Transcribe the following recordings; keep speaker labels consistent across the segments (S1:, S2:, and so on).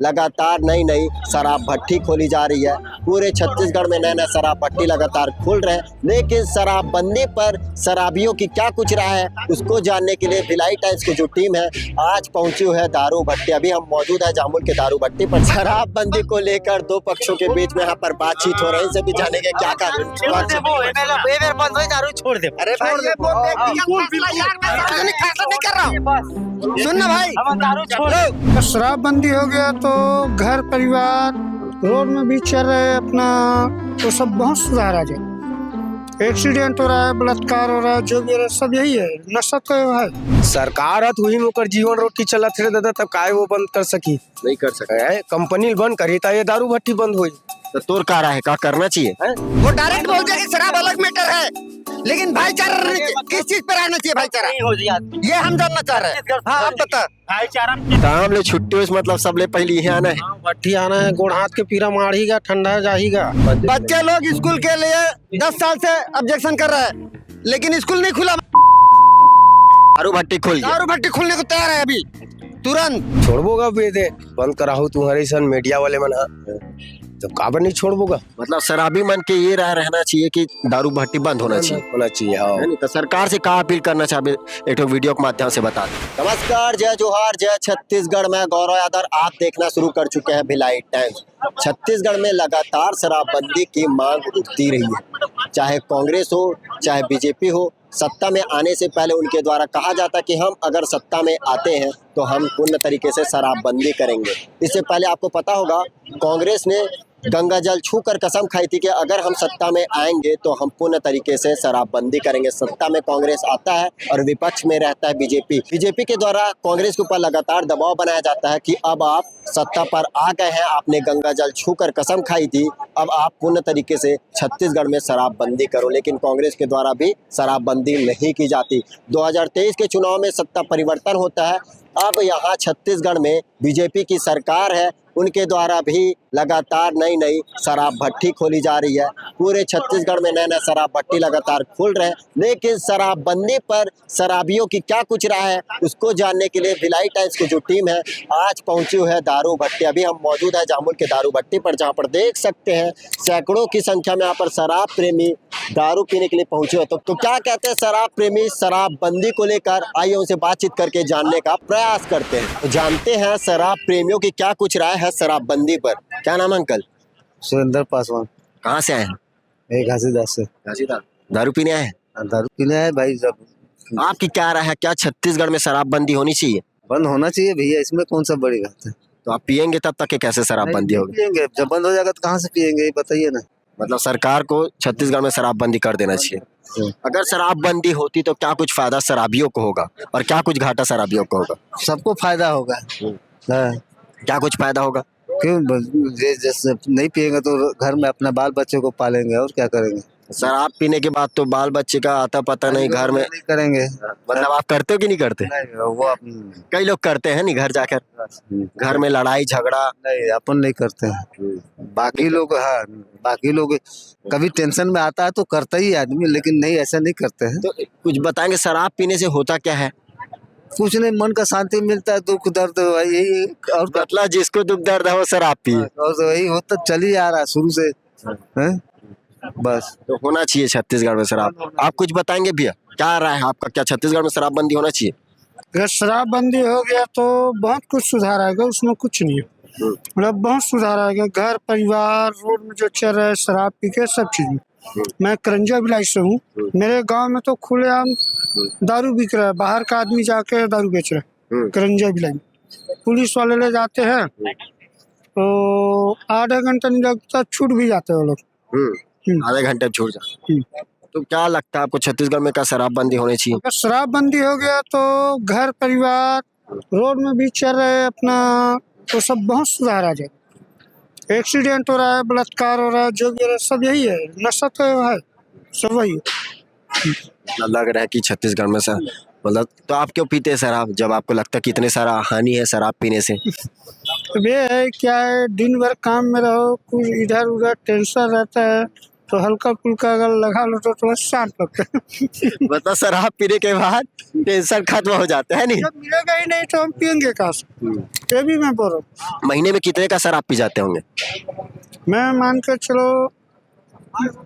S1: लगातार नई नई शराब भट्टी खोली जा रही है। पूरे छत्तीसगढ़ में नए नए शराब भट्टी लगातार खुल रहे हैं, लेकिन शराबबंदी पर शराबियों की क्या कुछ राय है उसको जानने के लिए भिलाई टाइम्स की जो टीम है आज पहुंची हुई है दारू भट्टी। अभी हम मौजूद है जामुल के दारू भट्टी पर। शराबबंदी को लेकर दो पक्षों के बीच में यहाँ पर बातचीत हो रही है, सभी जानेंगे क्या
S2: दारू छोड़ दे।
S1: अरे
S2: सुनना भाई, दारू छोड़।
S3: शराबबंदी हो गया तो घर परिवार रोड में भी चल रहे अपना, तो सब बहुत सुधार आ जाए। एक्सीडेंट हो रहा है, बलात्कार हो रहा है, जो भी हो रहा है सब यही है, नशा तो है।
S2: सरकार हत हुई मुकर जीवन रोटी चलत रहे दादा, तब काय वो बंद कर सकी?
S1: नहीं कर सके।
S2: कंपनी बंद करी तो ये दारू भट्टी बंद हुई।
S1: तो तोर का राय है, क्या करना चाहिए है?
S4: वो डायरेक्ट बोलते हैं कि शराब अलग मैटर है, लेकिन भाईचारा किस चीज पर आना चाहिए? भाईचारा ये हम जानना चाह रहे हैं। हाँ, आप बता।
S1: काम ले छुट्टी हुई मतलब सब ले पहले ही आना है।
S2: भट्टी आना है, गोड़ हाथ के पीरा मारेगा, ठंडा जाएगा।
S4: बच्चे लोग स्कूल के लिए 10 साल से ऑब्जेक्शन कर रहे हैं, लेकिन स्कूल नहीं खुला।
S1: दारू भट्टी खुल गई।
S4: दारू भट्टी खुलने को तैयार है अभी तुरंत।
S2: छोड़बोगा दे बंद कराहू तुम्हारे सन मीडिया वाले मना, तो काबर नहीं छोड़बोगा?
S1: मतलब शराबी मन के ये राय रहना चाहिए कि दारू भट्टी बंद होना चाहिए।
S2: हाँ।
S1: है नहीं? तो सरकार से कहा अपील करना चाहिए, एक वीडियो के माध्यम से बता दें। नमस्कार, जय जोहार, जय छत्तीसगढ़ में गौरव यादव आप देखना शुरू कर चुके हैं भिलाई टाइम्स। छत्तीसगढ़ में लगातार शराबबंदी की मांग उठती रही है, चाहे कांग्रेस हो चाहे बीजेपी हो। सत्ता में आने से पहले उनके द्वारा कहा जाता कि हम अगर सत्ता में आते हैं तो हम पूर्ण तरीके से शराबबंदी करेंगे। इससे पहले आपको पता होगा कांग्रेस ने गंगा जल छूकर कसम खाई थी कि अगर हम सत्ता में आएंगे तो हम पूर्ण तरीके से शराबबंदी करेंगे। सत्ता में कांग्रेस आता है और विपक्ष में रहता है बीजेपी। बीजेपी के द्वारा कांग्रेस के ऊपर लगातार दबाव बनाया जाता है कि अब आप सत्ता पर आ गए हैं, आपने गंगा जल छूकर कसम खाई थी, अब आप पूर्ण तरीके से छत्तीसगढ़ में शराबबंदी करो। लेकिन कांग्रेस के द्वारा भी शराबबंदी नहीं की जाती। 2023 के चुनाव में सत्ता परिवर्तन होता है, अब यहाँ छत्तीसगढ़ में बीजेपी की सरकार है, उनके द्वारा भी लगातार नई नई शराब भट्टी खोली जा रही है। पूरे छत्तीसगढ़ में नए नए शराब भट्टी लगातार खुल रहे हैं, लेकिन शराबबंदी पर शराबियों की क्या कुछ राय है उसको जानने के लिए भिलाई टाइम्स की जो टीम है आज पहुंची हुई है दारू भट्टी। अभी हम मौजूद है जामुल के दारू भट्टी पर, जहां पर देख सकते हैं सैकड़ों की संख्या में यहाँ पर शराब प्रेमी दारू पीने के लिए पहुंचे हो। तो क्या कहते हैं शराब प्रेमी शराबबंदी को लेकर, आइए उनसे बातचीत करके जानने का प्रयास करते हैं। तो जानते हैं शराब प्रेमियों की क्या कुछ राय है शराबबंदी पर। क्या नाम है अंकल?
S3: सुरेंद्र पासवान।
S1: कहाँ से आए हैं?
S3: घासीदास से।
S1: दारू पीने आए हैं?
S3: दारू पीने है भाई। जब
S1: आपकी क्या राय है, क्या छत्तीसगढ़ में शराबबंदी होनी चाहिए?
S3: बंद होना चाहिए भैया, इसमें कौन सा बड़ी बात है।
S1: तो आप पियेंगे तब तक कि कैसे शराबबंदी होगी?
S3: पियेंगे, जब बंद हो जाएगा तो कहाँ से पियेंगे बताइए ना।
S1: मतलब सरकार को छत्तीसगढ़ में शराबबंदी कर देना चाहिए। अगर शराबबंदी होती तो क्या कुछ फायदा शराबियों को होगा और क्या कुछ घाटा शराबियों को होगा?
S3: सबको फायदा होगा। हाँ।
S1: क्या कुछ फायदा होगा?
S3: क्यों? जैसे नहीं पियेंगे तो घर में अपने बाल बच्चे को पालेंगे और क्या करेंगे।
S1: शराब पीने के बाद तो बाल बच्चे का आता पता नहीं घर में
S3: नहीं करेंगे।
S1: मतलब आप करते हो कि नहीं करते?
S3: नहीं, वो
S1: कई लोग करते हैं नहीं, घर जाकर घर में लड़ाई झगड़ा।
S3: नहीं, अपन नहीं करते हैं। बाकी लोग, हाँ बाकी लोग कभी टेंशन में आता है तो करता ही आदमी, लेकिन नहीं ऐसा नहीं करते हैं।
S1: तो कुछ बताएंगे शराब पीने से होता क्या है?
S3: कुछ नहीं, मन का शांति मिलता है, दुख दर्द यही। और
S1: मतलब जिसको दुख दर्द है वो शराब पिए।
S3: और तो वही होता चल ही आ रहा है शुरू से है? बस।
S1: तो होना चाहिए छत्तीसगढ़ में शराब। आप कुछ बताएंगे भैया, क्या राय है आपका, क्या छत्तीसगढ़ में शराबबंदी होना चाहिए?
S3: अगर शराबबंदी हो गया तो बहुत कुछ सुधार आएगा, उसमें कुछ नहीं है। मतलब बहुत सुधार आएगा। घर परिवार रोड में जो चल रहा है शराब पी के सब चीज में। मैं करंजा भिलाई से हूँ, मेरे गांव में तो खुलेआम दारू बिक रहा है, बाहर का आदमी जाके दारू बेच रहा है करंजा भिलाई। पुलिस वाले ले जाते हैं तो आधा घंटा नहीं लगता, छूट भी जाते हैं वो लोग।
S1: आधे घंटे में छूट जाए। तो क्या लगता है आपको छत्तीसगढ़ में क्या शराबबंदी होनी चाहिए?
S3: अगर शराबबंदी हो गया तो घर परिवार रोड में भी चल रहे अपना, तो सब बहुत सुधार आ जाए। एक्सीडेंट हो रहा है, बलात्कार हो रहा है, जो भी हो रहा है सब यही है, नशा तो है, सब वही है।
S1: लग रहा है कि छत्तीसगढ़ में सर मतलब, तो आप क्यों पीते हैं शराब जब आपको लगता है कि इतने सारा हानि है शराब पीने से?
S3: अब ये है क्या है, दिन भर काम में रहो, कुछ इधर उधर टेंशन रहता है, तो हल्का फुल्का अगर लगा लो तो थोड़ा शांत लगता है।
S1: मतलब शराब पीने के बाद टेंशन खत्म हो जाता है नहीं?
S3: जब मिलेगा ही नहीं तो हम पियेंगे कहाँ से? ये भी मैं बोल रहा हूँ।
S1: महीने में कितने का शराब पी जाते होंगे?
S3: मैं मान के चलो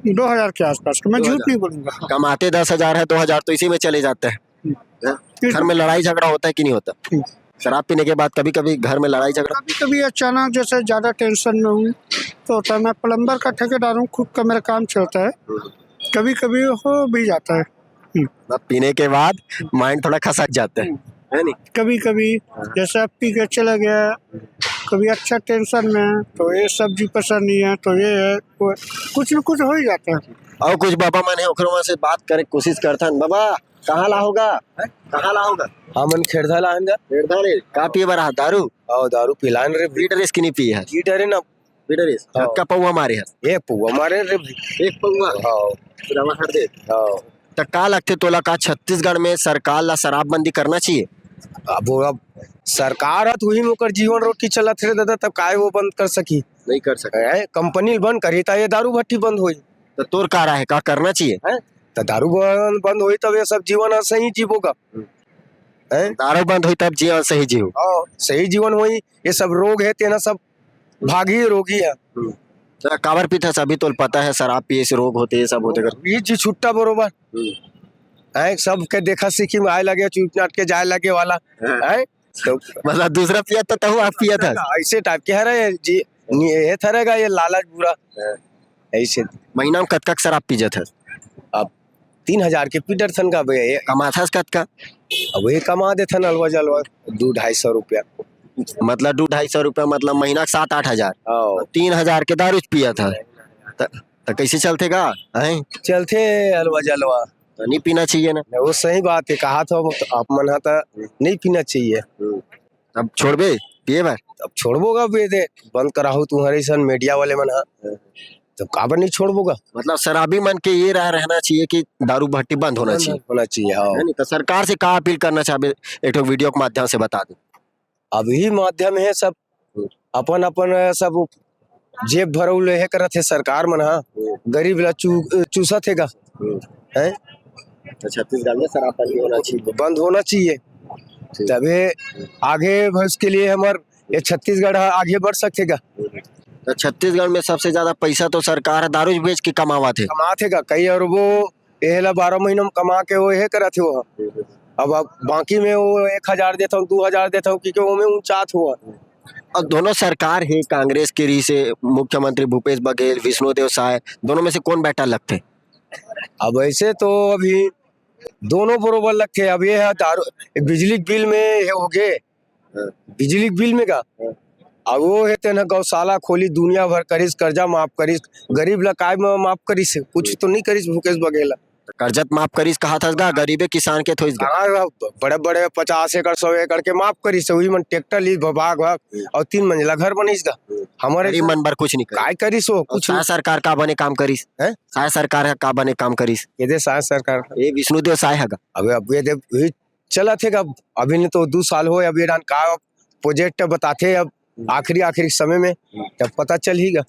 S3: 2000 के आसपास का, मैं झूठ नहीं बोलूंगा।
S1: कमाते 10,000 है, 2,000 तो इसी में चले जाते हैं। घर में लड़ाई झगड़ा होता है कि नहीं होता? शराब पीने के बाद कभी कभी घर में लड़ाई झगड़ा?
S3: कभी कभी अचानक जैसे ज्यादा टेंशन में हूँ तो होता है। मैं प्लम्बर का ठेकेदार हूँ, खुद का मेरा काम चलता है, कभी कभी हो भी जाता है।
S1: मतलब पीने के बाद माइंड थोड़ा खसक जाता है नहीं?
S3: कभी कभी जैसे अब पी के चला गया, कभी अच्छा टेंशन में है, तो ये सब्जी पसंद नहीं है तो ये है, कुछ न कुछ हो ही जाता है।
S1: और कुछ बाबा मन है ओकरों से बात करे कोशिश करथन। बाबा कहाँ ला होगा? कहाँ ला होगा?
S2: हमन खेड़धा लाहन जा
S1: रे का पिए बर हा? दारू?
S2: और दारू पिलान रे
S1: लीटर की नहीं पी है?
S2: लीटर है ना
S1: लीटर
S2: हाँ।
S1: का पौवा मारे है?
S2: एक पुआ मारे रे
S1: एक पौवा
S2: हाँ
S1: रवा हर दे।
S2: हाँ।
S1: तो का लगते तोला का छत्तीसगढ़ में सरकार ला शराबबंदी करना चाहिए?
S2: अब सरकार है तो ही मुकर जीवन रोटी चलत रे दादा, तब काय वो बंद कर सकी?
S1: नहीं कर सकते।
S2: है कंपनी बंद करी तो ये दारू भट्टी बंद हुई।
S1: तो तोर का राय है, का करना चाहिए?
S2: तो दारू बंद हुई तब ये सब जीवन सही जीवोगा।
S1: दारू बंद हुई तब जीवन सही जीव।
S2: हाँ, सही जीवन हुई। ये सब रोग है तेना सब भागी रोगी है।
S1: तो काबर पीता सभी तो पता है शराब पिए से रोग होते, ये सब होते कर।
S2: ये जी छुट्टा बरोबर है, सब के देखा सीखी में आए लगे, चुप चाट के जाए लगे वाला है। तो
S1: मतलब दूसरा पिया था तो आप पिया था?
S2: ऐसे टाइप के है रे जी, ये थरेगा ये लालच बुरा ऐसे।
S1: महीना में कतका शराब पी जाता?
S2: अब 3000 के पीटर थन का भैया
S1: कमा था कतका?
S2: अब ये कमा दे थन अलवा जलवा 200-250 रुपया।
S1: मतलब 200-250 रुपया, मतलब महीना 7-8 हजार।
S2: हाँ
S1: 3,000 के दारू पिया था तो कैसे चलते का? हैं
S2: चलते अलवा जलवा
S1: तो नहीं पीना चाहिए ना?
S2: वो सही बात है, कहा था आप मन था नहीं पीना चाहिए।
S1: अब छोड़बे पिए बार?
S2: अब छोड़बोगा बे दे बंद कराहू तुम्हारे सन मीडिया वाले मन तो काबर नहीं छोड़बोगा?
S1: मतलब शराबी मन के ये राय रहना चाहिए कि दारू भट्टी बंद होना चाहिए।
S2: होना चाहिए हाँ।
S1: है नहीं? तो सरकार से का अपील करना चाहे एक तो वीडियो के माध्यम से बता दो।
S2: अभी माध्यम है सब अपन अपन सब जेब भरऊ ले करत है सरकार मन हा, गरीब ला चूसत है हैं।
S1: तो छत्तीसगढ़ में शराबबंदी होना चाहिए,
S2: बंद होना चाहिए तभी आगे भविष्य के लिए हमार ये छत्तीसगढ़ आगे बढ़ सकेगा।
S1: तो छत्तीसगढ़ में सबसे ज्यादा पैसा तो सरकार दारू बेच के कमावा थे।
S2: कमाते का कई और वो ये 12 महीनों में कमा के वो ये करत है वो। अब बाकी में वो 1000 देता हूँ 2000 देता हूँ क्योंकि वो में ऊंचात हुआ।
S1: और दोनों सरकार है कांग्रेस के री से मुख्यमंत्री भूपेश बघेल, विष्णुदेव साय, दोनों में से कौन बेटर लगते?
S2: अब ऐसे तो अभी दोनों बरोबर लगते। अब ये है दारू बिजली बिल में ये हो गए, बिजली बिल में का अब वो है तेना गौशाला खोली दुनिया भर करिस, कर्जा माफ करिस, गरीब ला काय माफ करिस, कुछ तो नहीं करिस भूपेश बघेल।
S1: कर्जत माफ करिस कहा था गा, गरीबे किसान के थोइस गा।
S2: बड़े बड़े 50 एकड़ 100 एकड़ के माफ करिस, वही मन ट्रैक्टर ली भाग और 3 मंजिला घर बनिस गा। हमारे
S1: गरीब मन बर कुछ नहीं करे।
S2: काय करिस वो कुछ
S1: साय सरकार का बने काम करिस है? साय सरकार का बने काम करिस
S2: ये दे साय सरकार
S1: ये विष्णुदेव साय है गा।
S2: अब ये दे चला थे गा अभी ने तो 2 साल हो अभी रान का प्रोजेक्ट बताते अब आखिरी समय में तब पता चल ही गा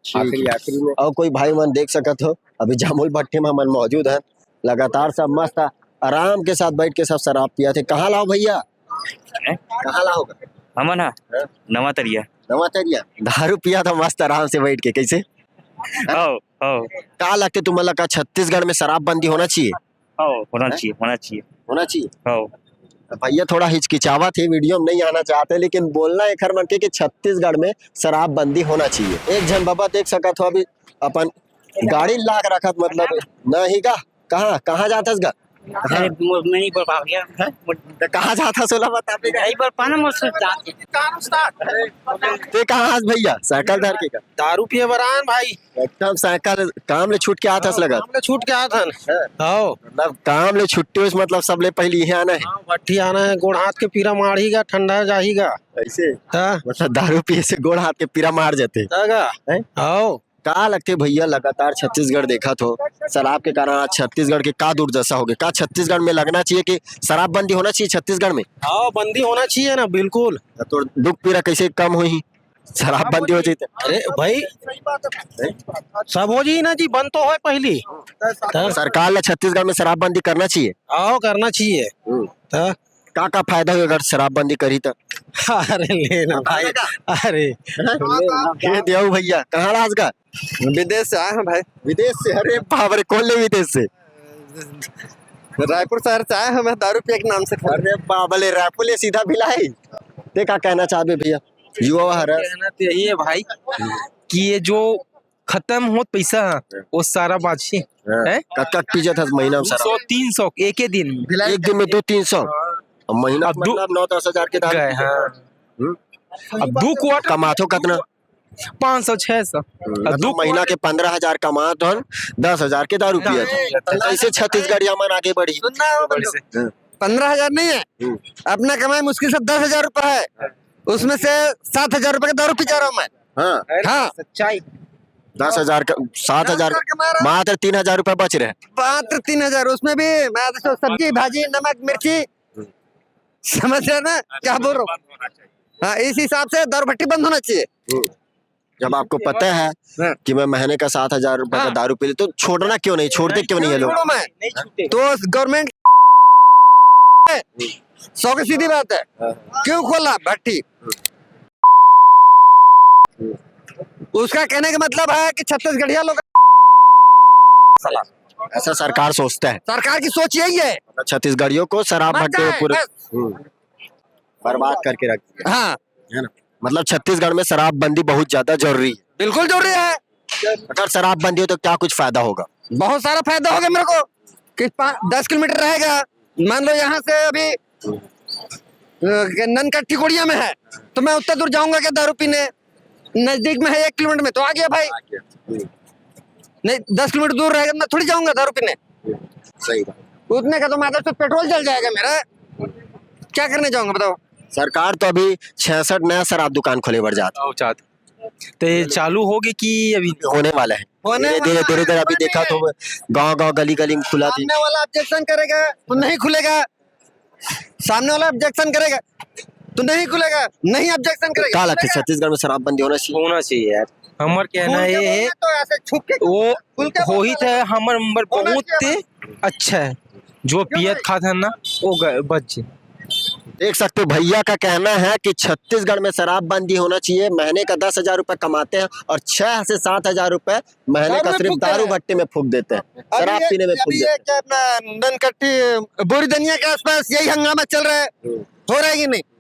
S2: आखिरी में।
S1: और कोई भाई मन देख सकत हो अभी जामुल भट्टे में मन मौजूद है, लगातार सब मस्त आराम के साथ बैठ के सब शराब पिया थे। कहाँ लाओ भैया? कहाँ लाओगा?
S5: हमन हा नवा तरिया
S1: नवातरिया दारू पिया था मस्त आराम से बैठ के। कैसे
S5: हो
S1: का लगते तुम्हारा का छत्तीसगढ़ में शराबबंदी होना चाहिए?
S5: होना चाहिए
S1: होना चाहिए।
S5: हो
S1: भैया थोड़ा हिचकिचावा थे, वीडियो में नहीं आना चाहते, लेकिन बोलना एक हर मन के कि छत्तीसगढ़ में शराबबंदी होना चाहिए। एक जन बाबा देख सकत हो अभी अपन गाड़ी लाग रखत, मतलब नहीं का कहाँ कहाँ जाता गा?
S5: नहीं बोल पा गया
S1: तो कहाँ जाता सोला बता पे
S5: नहीं बोल पाना मुझसे
S1: ते कहाँ आज भैया साइकिल धर के का
S6: दारू पिए बरान भाई
S1: एकदम साइकिल काम ले छूट के आता लगा
S6: हमने छूट के आया था हो
S1: मतलब काम ले छुट्टी उस मतलब सबले पहले यही आना है।
S6: भट्टी आना है, गोड़ हाथ के पीरा मारीगा, ठंडा जाहीगा।
S1: ऐसे
S6: हाँ
S1: मतलब दारू पिए से गोड़ हाथ के पीरा मार जाते
S6: जागा हो
S1: का लगते भैया? लगातार छत्तीसगढ़ देखा तो शराब के कारण आज छत्तीसगढ़ के का दुर्दशा हो गई। का छत्तीसगढ़ में लगना चाहिए कि शराबबंदी होना चाहिए छत्तीसगढ़ में?
S6: आओ बंदी होना चाहिए ना बिल्कुल।
S1: तो दुख पीड़ा कैसे कम हुई? शराबबंदी हो जाती।
S6: अरे भाई सब हो जी ना जी, बंद तो है पहली तो
S1: सरकार ने छत्तीसगढ़ में शराबबंदी करना चाहिए।
S6: आओ करना चाहिए तो
S1: का फायदा होगा अगर शराबबंदी करी तो?
S6: अरे लेना भाई, अरे
S1: ये देव भैया कहाँ राज का?
S4: विदेश से आए हैं भाई,
S1: विदेश से? अरे बाप रे, कौन ले विदेश से?
S4: रायपुर शहर से आए हैं, मैं दारू पिए के नाम से खा।
S1: अरे बाबले, रायपुर ले सीधा भिलाई। ते का कहना चाहबे भैया? युवा हरा
S7: कहना तो यही है भाई कि ये जो खत्म हो पैसा वो सारा बाछी है।
S1: कत पीजत है महीना में शराब?
S7: 100-300 एक ही दिन
S1: एक दिन में 200-300 महीना
S7: अब दो-
S1: मतलब 9-10 हजार के दारू
S7: गए। हाँ अब 2 क्वार्टर
S1: कमातो कितना?
S7: 500-600 अब 2
S1: महीना के 15,000 कमात हन, 10,000 के दारू पियत हन। कैसे छत्तीसगढ़ मन आगे बढ़ी?
S4: 15,000 नहीं है, अपना कमाई मुश्किल से 10,000 रुपए है, उसमें से 7,000 रुपए का दारू पी जा रहा हूँ मैं।
S1: हाँ,
S4: हाँ,
S7: सच्चाई
S1: 10,000 का 7,000
S4: कमा रहा हूँ।
S1: मात्र 3,000 रुपए बच रहे।
S4: मात्र 3,000, उसमें भी मैं तो सब्जी भाजी नमक मिर्ची, समझ रहे ना क्या बोल रहा हूँ? हाँ, इस हिसाब से दारू भट्टी बंद होना चाहिए।
S1: जब आपको पता है कि मैं महीने का 7,000 रुपए का दारू पी तो छोड़ना क्यों नहीं? छोड़ते क्यों नहीं है लोग?
S4: छोड़ो मैं तो गवर्नमेंट 100 की सीधी बात है, क्यों खोला भट्टी? उसका कहने का मतलब है कि छत्तीसगढ़िया लोग,
S1: ऐसा सरकार सोचता है।
S4: सरकार की सोच यही है,
S1: छत्तीसगढ़ियों को शराब
S4: मत
S1: भट्टे में
S4: जाए,
S1: पूरे
S4: बस।
S1: बर्बाद करके रख दिया
S4: हाँ
S1: है ना। मतलब छत्तीसगढ़ में शराबबंदी बहुत ज्यादा जरूरी है।
S4: बिल्कुल जरूरी है।
S1: अगर शराबबंदी हो तो क्या कुछ फायदा होगा?
S4: बहुत सारा फायदा होगा मेरे को कि 10 किलोमीटर रहेगा, मान लो यहाँ से अभी ननकट्टी कोड़िया में है तो मैं उतना दूर जाऊंगा क्या दारू पीने? नजदीक में है 1 किलोमीटर में तो आ गया भाई। नहीं 10 किलोमीटर दूर रहेगा मैं थोड़ी जाऊंगा दारू पीने।
S1: सही बात।
S4: उतने का तो माधव से पेट्रोल जल जाएगा मेरा, क्या करने जाऊंगा बताओ?
S1: सरकार तो अभी 66 नया शराब दुकान खोले बढ़ जाता
S7: तो ये चालू होगी कि अभी
S1: होने वाला है।
S4: होने
S1: धीरे
S4: वाला
S1: धीरे
S4: है,
S1: धीरे अभी देखा तो गांव गांव गली गली में खुला थी।
S4: सामने वाला ऑब्जेक्शन करेगा तो नहीं खुलेगा, सामने वाला ऑब्जेक्शन करेगा तो नहीं खुलेगा, नहीं ऑब्जेक्शन करेगा
S1: क्या लगता है छत्तीसगढ़ में शराबबंदी होना चाहिए?
S7: होना चाहिए यार। हमार कहना ये है
S4: तो ऐसे छुप के
S7: वो
S4: खुल के
S7: हो ही था हमार नंबर
S4: होना
S7: बहुत
S4: चाहिए
S7: अच्छा है। जो पियत खाता है ना वो बच जाए।
S1: देख सकते हो भैया का कहना है कि छत्तीसगढ़ में शराबबंदी होना चाहिए। महीने का 10,000 रुपए कमाते हैं और 6 से 7,000 रुपए महीने का सिर्फ दारू भट्टी में फूक देते हैं, शराब पीने में फूक
S4: अभी
S1: देते
S4: ये क्या अपना ननकट्टी बोरी दनिया के आसपास यही हंगामा चल रहा है, हो रहा है कि नहीं?
S1: हैं।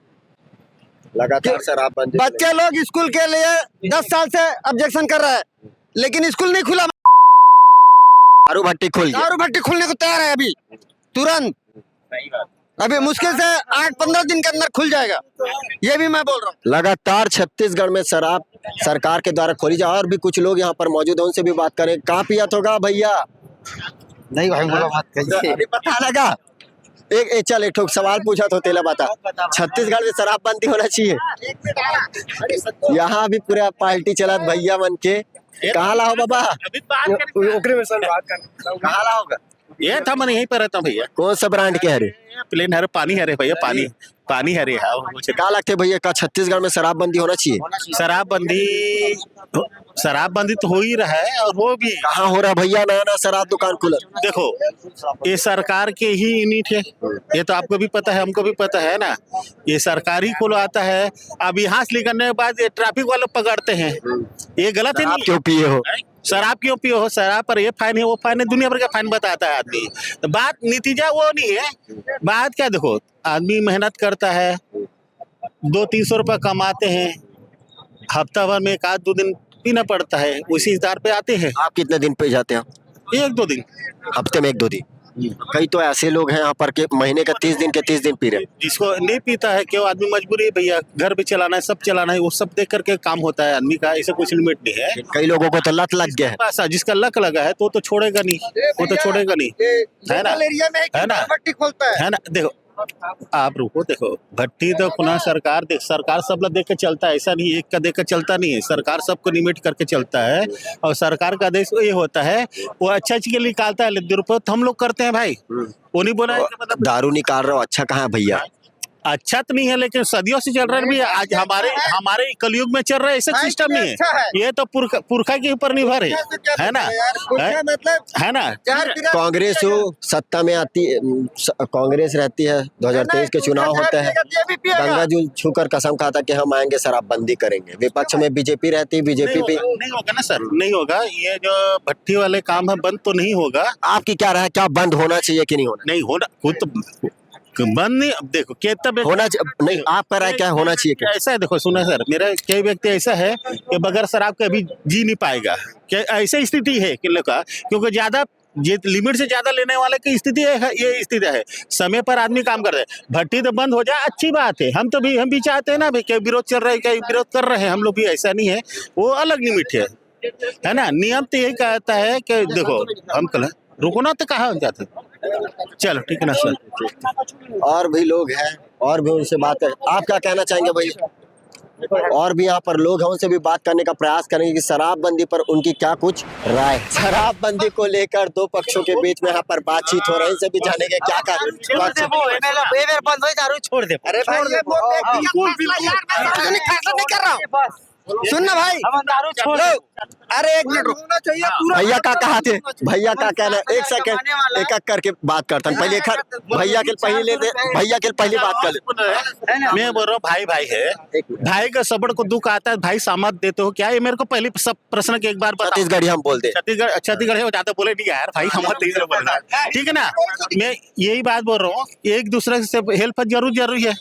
S1: लगातार शराबबंदी
S4: बच्चे लोग स्कूल के लिए 10 साल से ऑब्जेक्शन कर रहा है, लेकिन स्कूल नहीं खुला,
S1: दारू भट्टी खुल गई।
S4: दारू भट्टी खुलने को तैयार है अभी तुरंत। अभी मुश्किल से 8-15 दिन के अंदर खुल जाएगा, ये भी मैं बोल रहा हूँ।
S1: लगातार छत्तीसगढ़ में शराब सरकार के द्वारा खोली जाए। और भी कुछ लोग यहाँ पर मौजूद हैं, उनसे भी बात करें। कहाँ पिया होगा भैया?
S4: नहीं भाई बोलो मत कहिए।
S1: अभी पता लगा। एक चल एक सवाल पूछा तो तेला बता, छत्तीसगढ़ में शराबबंदी होना चाहिए? यहाँ भी पूरा पार्टी चला भैया मन के। कहाँ लाओ बाबा?
S2: ओकरे में सर बात कर।
S1: कहाँ लाओगा?
S8: ये था मैं यहीं पर रहता हूँ भैया।
S1: कौन सा ब्रांड के हरे?
S8: प्लेन हरे पानी हरे भैया, पानी पानी हरे है।
S1: क्या लगते भैया का छत्तीसगढ़ में शराबबंदी होना चाहिए?
S8: शराबबंदी तो हो ही रहा है और हो भी।
S1: कहाँ हो रहा है भैया? नया नया शराब दुकान खुला।
S8: देखो ये सरकार के ही यूनिट है, ये तो आपको भी पता है, हमको भी पता है ना। ये सरकार ही खुलवाता है। अब यहाँ से निकलने के बाद ये ट्रैफिक वाले पकड़ते हैं, ये गलत है।
S1: आप
S8: नहीं
S1: क्यों पिए हो?
S8: शराब क्यों पियो हो? शराब पर ये फाइन है वो फाइन है, दुनिया भर का फाइन बताता है आदमी। तो बात नतीजा वो नहीं है। बात क्या, देखो आदमी मेहनत करता है, 200-300 रुपये कमाते हैं, हफ्ता भर में 1-2 दिन पीना पड़ता है, उसी आधार पे आते हैं।
S1: आप कितने दिन पे जाते हैं?
S8: 1-2 दिन।
S1: हफ्ते में 1-2 दिन। कई तो ऐसे लोग हैं यहाँ पर के महीने का 30 दिन के 30 दिन पी रहे हैं।
S8: जिसको नहीं पीता है क्यों, आदमी मजबूरी है भैया, घर भी चलाना है, सब चलाना है, वो सब देख करके काम होता है आदमी का, ऐसे कुछ लिमिट नहीं है।
S1: कई लोगों को तो लत लग गया है।
S8: ऐसा जिसका लक लगा है तो छोड़ेगा नहीं, वो तो छोड़ेगा नहीं, है ना?
S4: एरिया में
S8: है ना?
S4: भट्टी खोलता है
S8: है ना? देखो आप रुको, देखो भट्टी तो खुना सरकार सरकार सब लोग देख के चलता है, ऐसा नहीं एक का देख के चलता नहीं है। सरकार सबको निमिट करके चलता है और सरकार का आदेश ये होता है, वो अच्छा चीज निकालता है, दुरुपयोग हम लोग करते हैं भाई। वो नहीं बोला है कि मतलब
S1: दारू निकाल रहे हो, अच्छा कहाँ है भैया?
S8: अच्छा तो नहीं है, लेकिन सदियों से चल रहा है भी। आज हमारे कलयुग में चल रहा है, ऐसा सिस्टम नहीं
S4: अच्छा
S8: है।
S4: है।
S8: ये तो पुरखा के ऊपर निर्भर है ना, है ना।
S1: कांग्रेस सत्ता में आती कांग्रेस रहती है, 2023 के चुनाव होते हैं, गंगा जल छूकर कसम खाता कि हम आएंगे शराबबंदी करेंगे। विपक्ष में बीजेपी रहती है, बीजेपी भी
S8: नहीं होगा ना सर, नहीं होगा। ये जो भट्टी वाले काम है बंद तो नहीं होगा।
S1: आपकी क्या राय है, क्या बंद होना चाहिए कि नहीं होना
S8: नहीं होना, खुद तो बंद नहीं। अब देखो कितना
S1: होना नहीं, आपका राय क्या होना चाहिए क्या?
S8: ऐसा है, देखो सुना सर, मेरा कई व्यक्ति ऐसा है कि बगैर शराब के अभी जी नहीं पाएगा। क्या ऐसी स्थिति है कि लोग का, क्योंकि ज्यादा लिमिट से ज्यादा लेने वाले की स्थिति है, ये स्थिति है। समय पर आदमी काम कर रहे हैं, भट्टी तो बंद हो जाए अच्छी बात है। हम भी चाहते हैं ना भाई, कई विरोध चल रहा है, कई विरोध कर रहे हैं, हम लोग भी ऐसा नहीं है, वो अलग लिमिट है ना। नियम तो यही कहता है कि देखो हम कल रुकना तो कहा जाते। चलो ठीक है ना सर।
S1: और भी लोग हैं, और भी उनसे बात करें। आप क्या कहना चाहेंगे भाई? और भी यहाँ पर लोग हैं, उनसे भी बात करने का प्रयास करेंगे कि शराबबंदी पर उनकी क्या कुछ राय है। शराबबंदी को लेकर दो पक्षों के बीच में यहाँ पर बातचीत हो रही है, इनसे भी जानेंगे क्या
S5: बंद हो दारू छोड़ दे।
S4: अरे भाई ये वो नहीं कर रहा हूँ। सुन ना भाई,
S5: हम दारू छोड़
S4: लो। अरे एक मिनट रुकना चाहिए पूरा।
S1: भैया का कहा थे, भैया का कहना, एक सेकंड एक एक करके बात करता हूँ। पहले भैया के पहली बात कर ले।
S8: मैं बोल रहा हूँ भाई है, भाई का सबड़ को दुख आता है, भाई सामत देते हो क्या? ये मेरे को पहले सब प्रश्न के एक बार बताओ।
S1: छत्तीसगढ़ी हम बोलते हैं।
S8: छत्तीसगढ़ है, वो ज्यादा बोले नहीं यार भाई, हम बोल रहा है, ठीक है ना। मैं यही बात बोल रहा हूँ, एक दूसरे से हेल्प जरूरी है।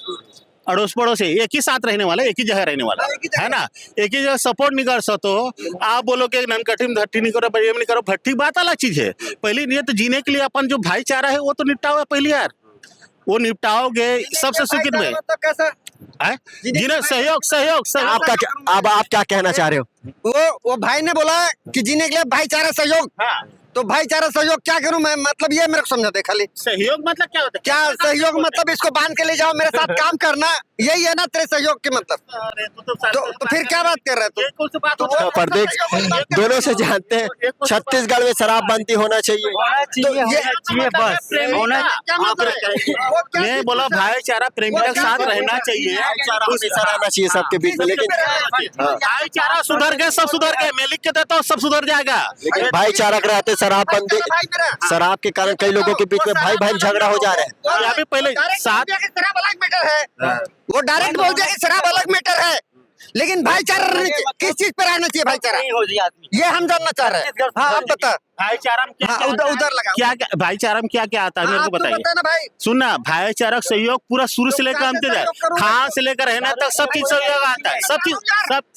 S8: अड़ोस पड़ोस है, एक ही साथ रहने वाला, एक ही जगह रहने वाला है ना। एक ही जगह सपोर्ट नहीं कर सकते हो आप, बोलो कि ननकटी में धट्टी नहीं करो, प्रेम नहीं करो, भट्टी बात अलग चीज है। पहली नहीं तो जीने के लिए अपन जो भाईचारा है वो तो निपटाओ पहले यार, वो निपटाओगे सबसे सुखित में जीने। सहयोग
S1: आपका अब आप क्या कहना चाह रहे हो?
S4: वो भाई ने बोला कि जीने के लिए भाईचारा सहयोग। तो भाईचारा सहयोग क्या करूं मैं, मतलब ये मेरे को समझा दे खाली।
S8: सहयोग मतलब क्या होता है?
S4: क्या सहयोग मतलब इसको बांध के ले जाओ, मेरे साथ काम करना, यही है ना तेरे सहयोग के मतलब। तो फिर क्या बात कर रहे हो तू?
S1: प्रदेश दोनों से जानते हैं, छत्तीसगढ़ में शराबबंदी होना चाहिए।
S5: बस होना।
S8: मैं बोला भाईचारा प्रेमी के साथ रहना चाहिए,
S1: हमेशा रहना चाहिए सबके बीच में, लेकिन
S8: भाईचारा सुधर गए, सब सुधर गए, मैं लिख के देता हूँ, सब सुधर जाएगा।
S1: भाईचारा के रहते शराबबंदी, शराब के कारण कई लोगों के बीच में भाई भाई झगड़ा हो जा रहे हैं।
S8: यहाँ पे पहले साथ
S4: शराब अलग मैटर है, वो डायरेक्ट बोल दिया कि शराब अलग मैटर है, लेकिन भाईचारा किस चीज पर रहना चाहिए? भाईचारा ये हम जानना चाह रहे हैं। हाँ आप बता,
S8: भाईचारा में क्या
S4: उधर लगा
S8: क्या भाईचारा में क्या क्या आता है मेरे को बताइए।
S4: ना भाई,
S8: सुनना, भाईचारा सहयोग पूरा शुरू से लेकर अंत तक, खां से लेकर रहना तक सब चीज सहयोग आता है, सब चीज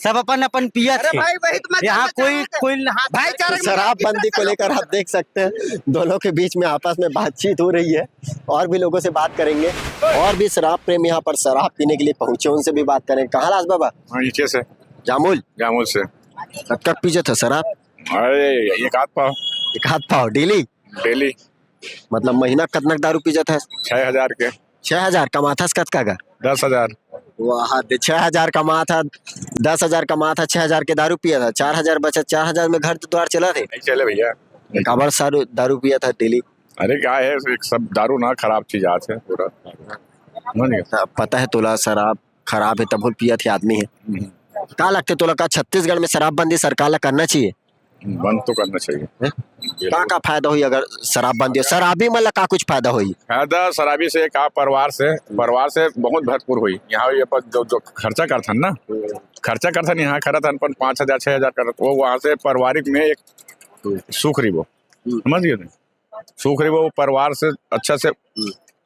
S5: सब अपन पिया थे।
S4: भाई वही तो मैं
S5: यहाँ कोई
S4: भाईचारा
S1: शराबबंदी को लेकर आप देख सकते हैं दोनों के बीच में आपस में बातचीत हो रही है, और भी लोगों से बात करेंगे। और भी शराब प्रेमी यहाँ पर शराब पीने के लिए पहुंचे, उनसे भी बात करेंगे। कहाँ राज बाबा?
S9: नीचे से जामुल से।
S1: कब तक पीछे था शराब?
S9: अरे एक आध पाव
S1: एक हाथ पाव डेली मतलब महीना कितना दारू पी जाता है?
S9: 6,000 के।
S1: 6,000 कमाता कत का?
S9: 10,000।
S1: वाह, 6,000 कमा था, 10,000 कमा था, 6,000 के दारू पिया था, 4,000 बचा, 4,000 में घर द्वार चला थे।
S9: नहीं चले भैया,
S1: काबर सारू दारू पिया था डेली।
S9: अरे क्या है, सब दारू ना खराब चीज आज है पूरा।
S1: पता है तोला शराब खराब है, तब पिया थे आदमी है। क्या लगते तोला का छत्तीसगढ़ में शराबबंदी सरकार ला करना चाहिए?
S9: बंद तो करना चाहिए।
S1: का फायदा हुई अगर शराबबंदी? शराबी मतलब का कुछ फायदा हुई?
S9: फायदा शराबी से का परिवार से बहुत भरपूर हुई। यहाँ ये पर जो खर्चा करथन ना, यहाँ करथन 5,000 6,000 करत, वो वहाँ से पारिवारिक में एक सुख रही, वो समझ गए, सुख रही वो परिवार से अच्छा से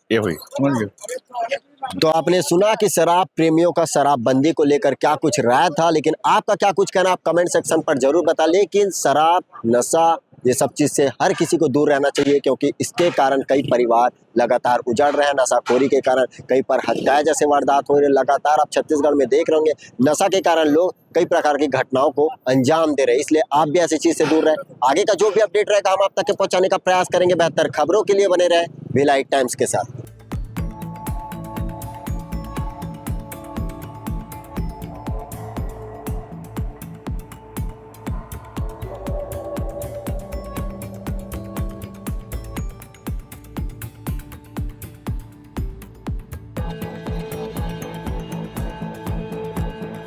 S9: ये हुई, समझ गए।
S1: तो आपने सुना कि शराब प्रेमियों का शराबबंदी को लेकर क्या कुछ राय था, लेकिन आपका क्या कुछ कहना आप कमेंट सेक्शन पर जरूर बता। लेकिन शराब, नशा, ये सब चीज से हर किसी को दूर रहना चाहिए, क्योंकि इसके कारण कई परिवार लगातार उजड़ रहे हैं। नशाखोरी के कारण कई पर हत्याएं जैसे वारदात हो रही है। लगातार आप छत्तीसगढ़ में देख रहे होंगे, नशा के कारण लोग कई प्रकार की घटनाओं को अंजाम दे रहे हैं। इसलिए आप भी ऐसी चीज से दूर रहे। आगे का जो भी अपडेट रहेगा हम आप तक पहुंचाने का प्रयास करेंगे। बेहतर खबरों के लिए बने रहे भिलाई टाइम्स के साथ।